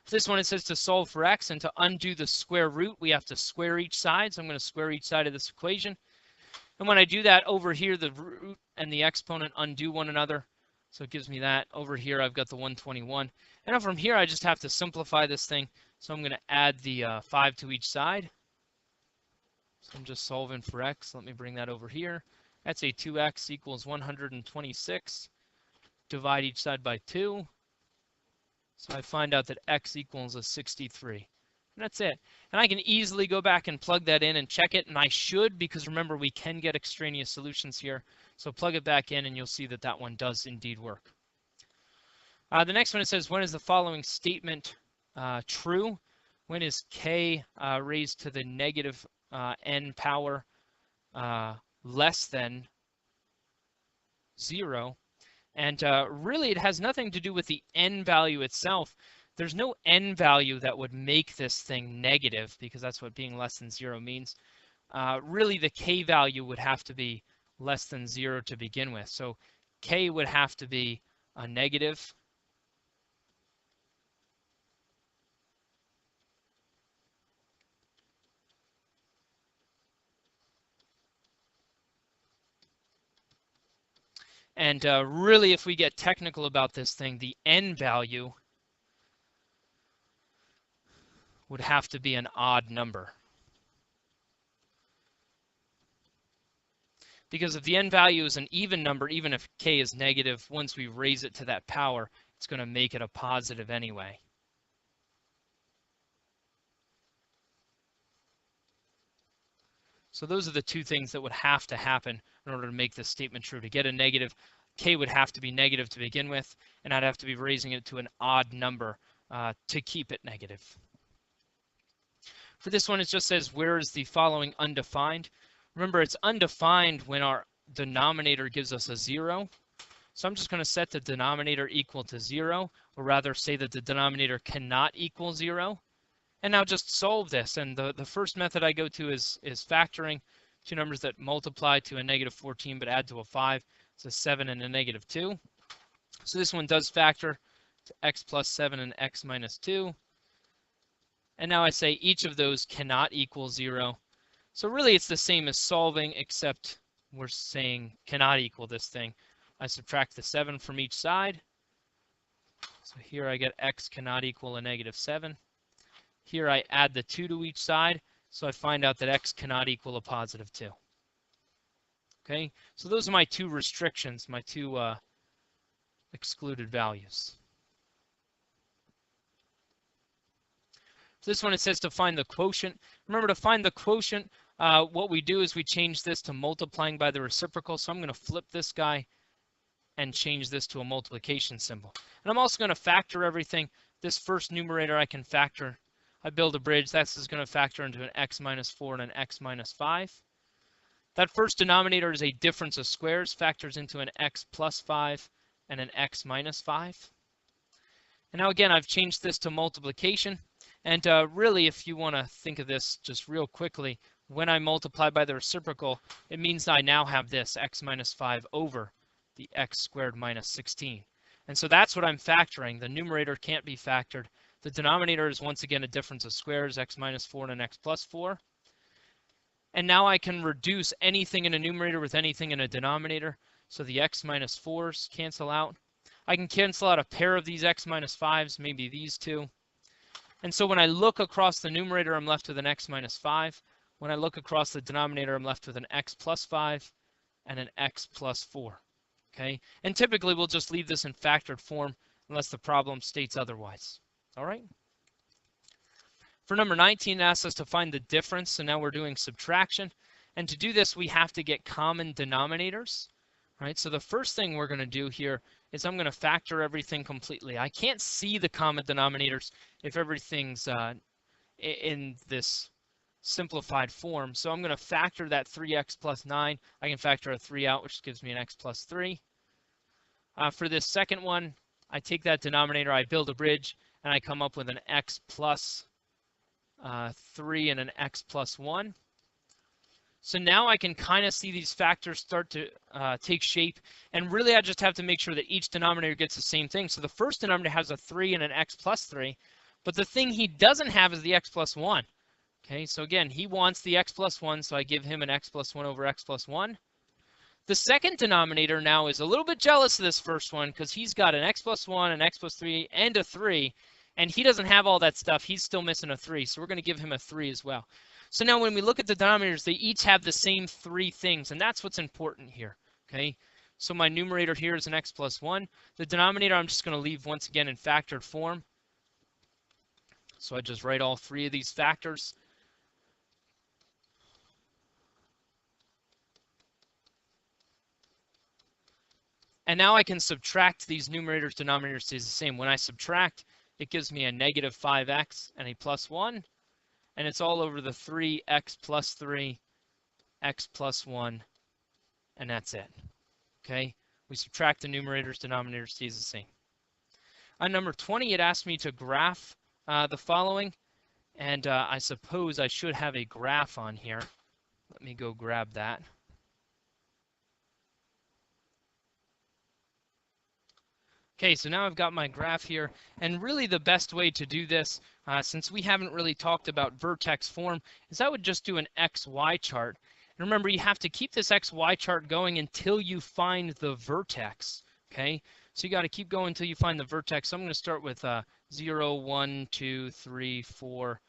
For this one, it says to solve for x, and to undo the square root, we have to square each side. So I'm going to square each side of this equation. And when I do that, over here, the root and the exponent undo one another. So it gives me that. Over here, I've got the 121. And now from here, I just have to simplify this thing. So I'm going to add the 5 to each side. So I'm just solving for x. Let me bring that over here. That's a 2x equals 126. Divide each side by 2. So I find out that x equals a 63. And that's it. And I can easily go back and plug that in and check it. And I should, because remember, we can get extraneous solutions here. So plug it back in and you'll see that that one does indeed work. The next one, it says, when is the following statement true? When is k raised to the negative n power less than 0? And really, it has nothing to do with the n value itself. There's no n value that would make this thing negative, because that's what being less than 0 means. Really, the k value would have to be less than 0 to begin with. So k would have to be a negative. And really, if we get technical about this thing, the n value would have to be an odd number. Because if the n value is an even number, even if k is negative, once we raise it to that power, it's going to make it a positive anyway. So those are the two things that would have to happen in order to make this statement true. To get a negative, k would have to be negative to begin with, and I'd have to be raising it to an odd number to keep it negative. For this one, it just says, where is the following undefined? Remember, it's undefined when our denominator gives us a 0. So I'm just going to set the denominator equal to 0, or rather say that the denominator cannot equal 0. And now just solve this. And the first method I go to is factoring two numbers that multiply to a negative 14 but add to a 5. It's a 7 and a negative 2. So this one does factor to x plus 7 and x minus 2. And now I say each of those cannot equal 0. So really it's the same as solving, except we're saying cannot equal this thing. I subtract the 7 from each side. So here I get x cannot equal a negative 7. Here I add the 2 to each side, so I find out that x cannot equal a positive 2. Okay, so those are my two restrictions, my two excluded values. For this one, it says to find the quotient. Remember, to find the quotient, what we do is we change this to multiplying by the reciprocal. So I'm going to flip this guy and change this to a multiplication symbol. And I'm also going to factor everything. This first numerator I can factor. I build a bridge. That's going to factor into an x minus 4 and an x minus 5. That first denominator is a difference of squares, factors into an x plus 5 and an x minus 5. And now again, I've changed this to multiplication. And really, if you want to think of this just real quickly, when I multiply by the reciprocal, it means I now have this x minus 5 over the x squared minus 16. And so that's what I'm factoring. The numerator can't be factored. The denominator is once again a difference of squares, x minus 4 and an x plus 4. And now I can reduce anything in a numerator with anything in a denominator. So the x minus 4s cancel out. I can cancel out a pair of these x minus 5s, maybe these two. And so when I look across the numerator, I'm left with an x minus 5. When I look across the denominator, I'm left with an x plus 5 and an x plus 4. Okay, and typically we'll just leave this in factored form unless the problem states otherwise. All right. For number 19, it asks us to find the difference. So now we're doing subtraction. And to do this, we have to get common denominators. All right, so the first thing we're going to do here is I'm going to factor everything completely. I can't see the common denominators if everything's in this simplified form. So I'm going to factor that 3x plus 9. I can factor a 3 out, which gives me an x plus 3. For this second one, I take that denominator, I build a bridge, and I come up with an x plus 3 and an x plus 1. So now I can kind of see these factors start to take shape. And really, I just have to make sure that each denominator gets the same thing. So the first denominator has a 3 and an x plus 3. But the thing he doesn't have is the x plus 1. Okay, so again, he wants the x plus 1, so I give him an x plus 1 over x plus 1. The second denominator now is a little bit jealous of this first one because he's got an x plus 1, an x plus 3, and a 3, and he doesn't have all that stuff. He's still missing a 3, so we're going to give him a 3 as well. So now when we look at the denominators, they each have the same 3 things, and that's what's important here. Okay, so my numerator here is an x plus 1. The denominator I'm just going to leave once again in factored form. So I just write all 3 of these factors. And now I can subtract these numerators, denominator stays the same. When I subtract, it gives me a negative 5x and a plus 1. And it's all over the 3x plus 3, x plus 1, and that's it. Okay, we subtract the numerators, denominator stays the same. On number 20, it asked me to graph the following. And I suppose I should have a graph on here. Let me go grab that. Okay, so now I've got my graph here, and really the best way to do this, since we haven't really talked about vertex form, is I would just do an XY chart. And remember, you have to keep this XY chart going until you find the vertex, okay? So you got to keep going until you find the vertex. So I'm going to start with 0, 1, 2, 3, 4,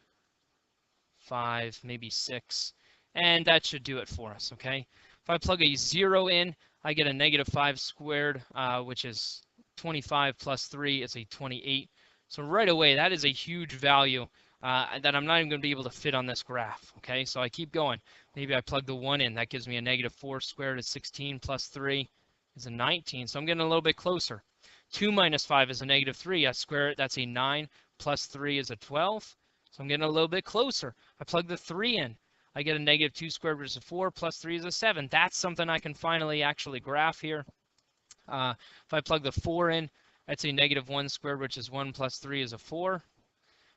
5, maybe 6, and that should do it for us, okay? If I plug a 0 in, I get a negative 5 squared, which is 25 plus 3 is a 28. So right away, that is a huge value that I'm not even going to be able to fit on this graph. Okay, so I keep going. Maybe I plug the 1 in. That gives me a negative 4 squared is 16 plus 3 is a 19. So I'm getting a little bit closer. 2 minus 5 is a negative 3. I square it. That's a 9 plus 3 is a 12. So I'm getting a little bit closer. I plug the 3 in. I get a negative 2 squared, which is a 4, plus 3 is a 7. That's something I can finally actually graph here. If I plug the 4 in, that's a negative 1 squared, which is 1 plus 3 is a 4.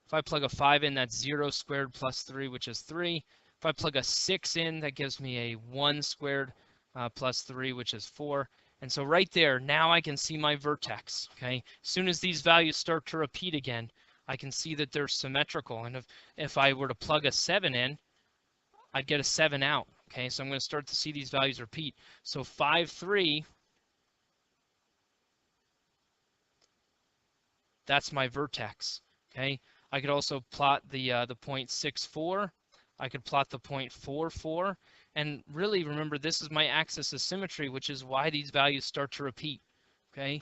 If I plug a 5 in, that's 0 squared plus 3, which is 3. If I plug a 6 in, that gives me a 1 squared plus 3, which is 4. And so right there, now I can see my vertex. Okay, as soon as these values start to repeat again, I can see that they're symmetrical. And if I were to plug a 7 in, I'd get a 7 out. Okay, so I'm going to start to see these values repeat. So 5, 3. That's my vertex. Okay, I could also plot the point 6, 4. I could plot the point 4, 4. And really, remember, this is my axis of symmetry, which is why these values start to repeat. Okay,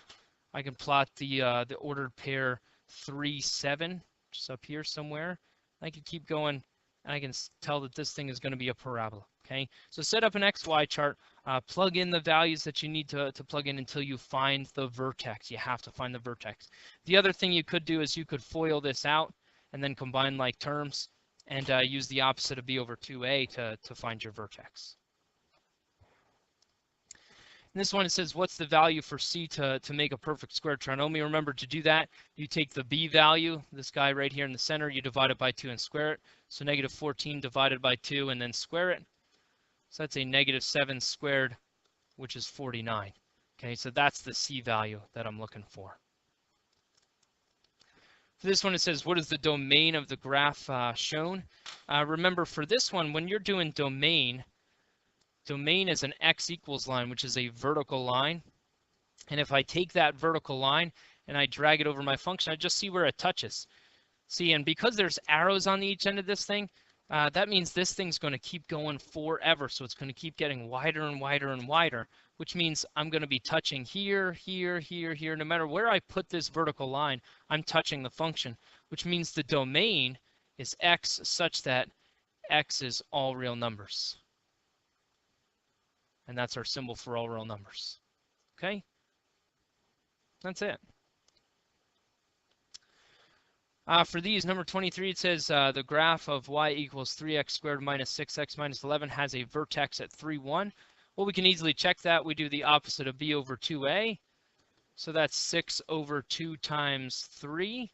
I can plot the ordered pair 3, 7, just up here somewhere. I can keep going, and I can tell that this thing is going to be a parabola. Okay, so set up an XY chart, plug in the values that you need to plug in until you find the vertex. You have to find the vertex. The other thing you could do is you could FOIL this out and then combine like terms and use the opposite of b over 2a to find your vertex. In this one, it says, what's the value for c to make a perfect square trinomial? Remember, to do that, you take the b value, this guy right here in the center, you divide it by 2 and square it. So negative 14 divided by 2 and then square it. So that's a negative 7 squared, which is 49. Okay, so that's the c value that I'm looking for. For this one, it says, what is the domain of the graph shown? Remember, for this one, when you're doing domain is an x equals line, which is a vertical line. And if I take that vertical line and I drag it over my function, I just see where it touches. See, and because there's arrows on each end of this thing, that means this thing's going to keep going forever. So it's going to keep getting wider and wider and wider, which means I'm going to be touching here, here, here, here. No matter where I put this vertical line, I'm touching the function, which means the domain is x such that x is all real numbers. And that's our symbol for all real numbers. Okay? That's it. For these, number 23, it says the graph of y equals 3x squared minus 6x minus 11 has a vertex at 3, 1. Well, we can easily check that. We do the opposite of b over 2a. So that's 6 over 2 times 3.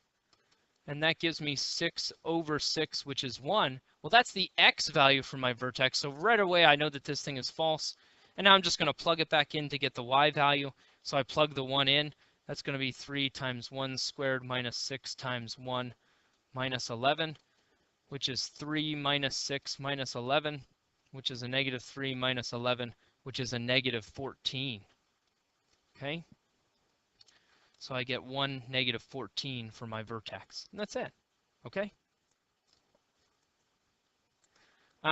And that gives me 6 over 6, which is 1. Well, that's the x value for my vertex. So right away, I know that this thing is false. And now I'm just going to plug it back in to get the y value. So I plug the 1 in. That's going to be 3 times 1 squared minus 6 times 1 minus 11, which is 3 minus 6 minus 11, which is a negative 3 minus 11, which is a negative 14. Okay? So I get 1, negative 14 for my vertex. And that's it. Okay?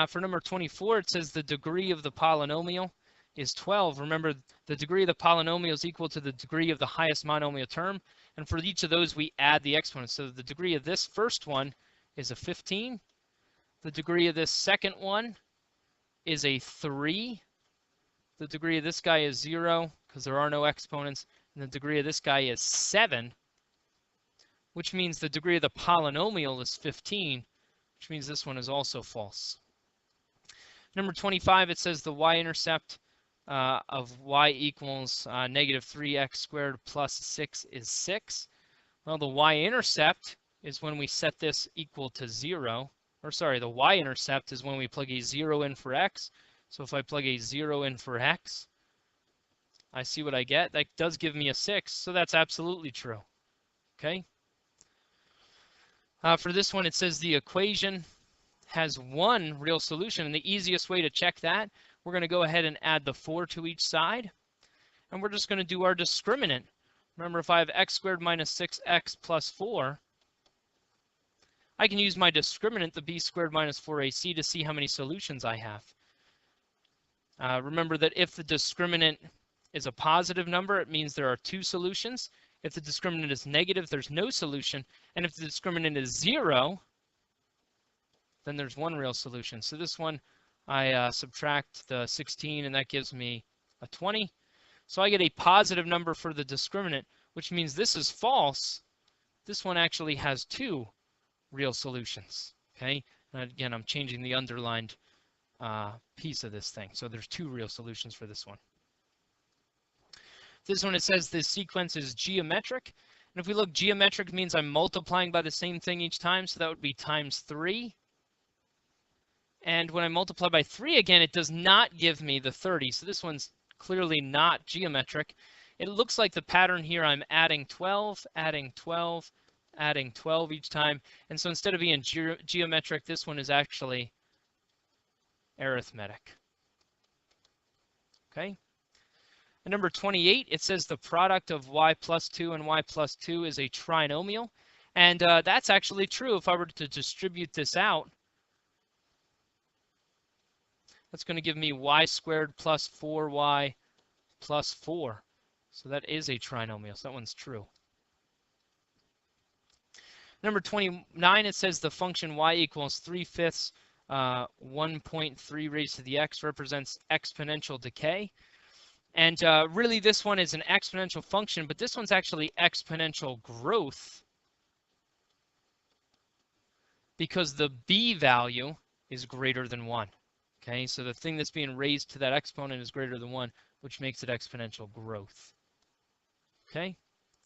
For number 24, it says the degree of the polynomial is 12. Remember, the degree of the polynomial is equal to the degree of the highest monomial term. And for each of those, we add the exponents. So the degree of this first one is a 15. The degree of this second one is a 3. The degree of this guy is 0 because there are no exponents. And the degree of this guy is 7, which means the degree of the polynomial is 15, which means this one is also false. Number 25, it says the y-intercept of y equals negative 3x squared plus 6 is 6. Well, the y-intercept is when we set this equal to 0. Or sorry, the y-intercept is when we plug a 0 in for x. So if I plug a 0 in for x, I see what I get. That does give me a 6, so that's absolutely true. Okay? For this one, it says the equation has one real solution, and the easiest way to check that, we're going to go ahead and add the 4 to each side, and we're just going to do our discriminant. Remember, if I have x squared minus 6x plus 4, I can use my discriminant, the b squared minus 4ac, to see how many solutions I have. Remember that if the discriminant is a positive number, it means there are 2 solutions. If the discriminant is negative, there's no solution. And if the discriminant is 0, then there's 1 real solution. So this one, I subtract the 16, and that gives me a 20. So I get a positive number for the discriminant, which means this is false. This one actually has 2 real solutions. Okay? And again, I'm changing the underlined piece of this thing. So there's 2 real solutions for this one. This one, it says this sequence is geometric. And if we look, geometric means I'm multiplying by the same thing each time. So that would be times 3. And when I multiply by 3 again, it does not give me the 30. So this one's clearly not geometric. It looks like the pattern here, I'm adding 12, adding 12, adding 12 each time. And so instead of being geometric, this one is actually arithmetic. Okay? And number 28, it says the product of y plus 2 and y plus 2 is a trinomial. And that's actually true. If I were to distribute this out, that's going to give me y squared plus 4y plus 4. So that is a trinomial. So that one's true. Number 29, it says the function y equals 3/5 1.3 raised to the x represents exponential decay. And really, this one is an exponential function, but this one's actually exponential growth because the b value is greater than 1. Okay, so the thing that's being raised to that exponent is greater than 1, which makes it exponential growth. Okay.